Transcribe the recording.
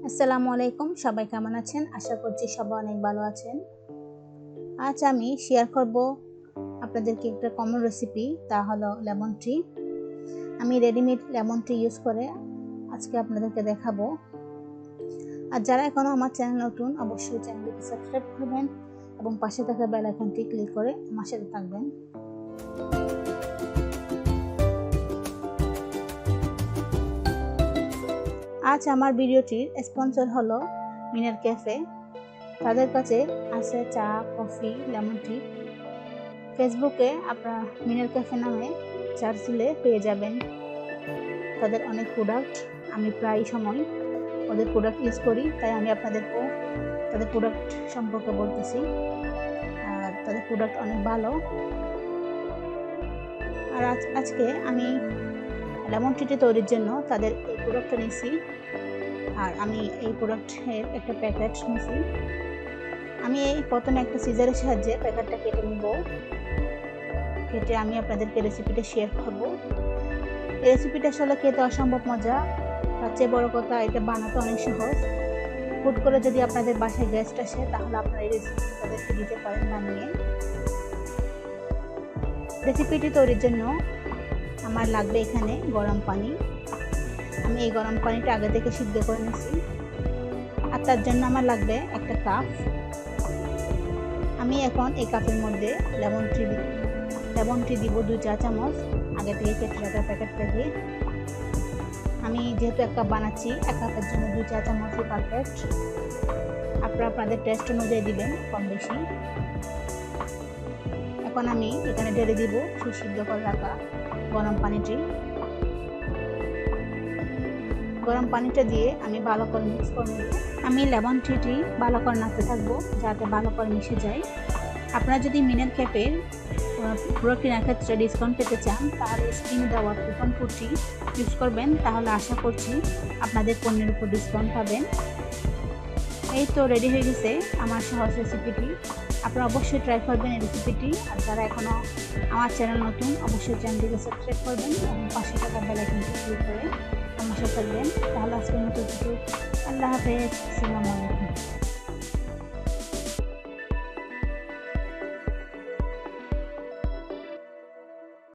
আসসালামু আলাইকুম, সবাই কেমন আছেন? আশা করছি সবাই অনেক ভালো আছেন। আজ আমি শেয়ার করব আপনাদেরকে একটা কমন রেসিপি, তা হলো লেমন টি। আমি রেডিমেড লেমন টি ইউজ করে আজকে আপনাদেরকে দেখাবো। আর যারা এখনো আমার চ্যানেল নতুন, অবশ্যই চ্যানেলটিকে সাবস্ক্রাইব করবেন এবং পাশে থাকা বেল আইকনটি ক্লিক করে আমার সাথে থাকবেন। আজ আমার ভিডিওটির স্পন্সর হলো মিনার ক্যাফে। তাদের কাছে আছে চা, কফি, লেমন টি। ফেসবুকে আপনারা মিনার ক্যাফে নামে সার্চ দিলে পেয়ে যাবেন। তাদের অনেক প্রোডাক্ট, আমি প্রায় সময় ওদের প্রোডাক্ট ইউজ করি, তাই আমি আপনাদেরকে তাদের প্রোডাক্ট সম্পর্কে বলতেছি। আর তাদের প্রোডাক্ট অনেক ভালো। আর আজকে আমি লেমন টিটি তৈরির জন্য তাদের এই প্রোডাক্টটা নিয়েছি। আর আমি এই প্রোডাক্টের একটা প্যাকেট নিয়েছি। আমি প্রথমে একটা সিজারের সাহায্যে প্যাকেটটা কেটে নিব। কেটে আমি আপনাদেরকে রেসিপিটা শেয়ার করব। এই রেসিপিটা আসলে খেতে অসম্ভব মজা, তার চেয়ে বড় কথা এটা বানাতে অনেক সহজ। হুট করে যদি আপনাদের বাসায় গেস্ট আসে, তাহলে আপনারা এই রেসিপি তাদেরকে দিতে পারেন বানিয়ে। রেসিপিটি তৈরির জন্য আমার লাগবে এখানে গরম পানি। আমি এই গরম পানিটা আগে থেকে সিদ্ধ করে নিয়েছি। আর তার জন্য আমার লাগবে একটা কাপ। আমি এখন এই কাপের মধ্যে লেমন টি দিব 2 চা চামচ, আগে থেকে কেটে রাখা প্যাকেট থেকে। আমি যেহেতু 1 কাপ বানাচ্ছি, 1 কাপের জন্য 2 চা চামচই পারফেক্ট। আপনারা আপনাদের টেস্ট অনুযায়ী দিবেন কম বেশি। এখন আমি এখানে ঢেলে দিব সিদ্ধ করে রাখা গরম পানিটি। গরম পানিটা দিয়ে আমি ভালো করে মিক্স করে নেব। আমি লেমন টিটি ভালো করে নাড়তে থাকবো যাতে ভালো করে মিশে যায়। আপনারা যদি মিনার ক্যাফের প্রোডাক্ট কেনার ক্ষেত্রে ডিসকাউন্ট পেতে চান, তাহলে স্ক্রিনে দেওয়া কুপন কোডটি ইউজ করবেন। তাহলে আশা করছি আপনাদের পণ্যের উপর ডিসকাউন্ট পাবেন। এই তো রেডি হয়ে গেছে আমার সহজ রেসিপিটি। আপনারা অবশ্যই ট্রাই করবেন এই রেসিপিটি। আর যারা এখনও আমার চ্যানেল নতুন, অবশ্যই চ্যানেলটিকে সাবস্ক্রাইব করবেন এবং পাশে থাকা বেল আইকনটি ক্লিক করে আমার সাথে থাকবেন। তাহলে আজকের মতো আল্লাহ হাফেজ, আসসালামু আলাইকুম।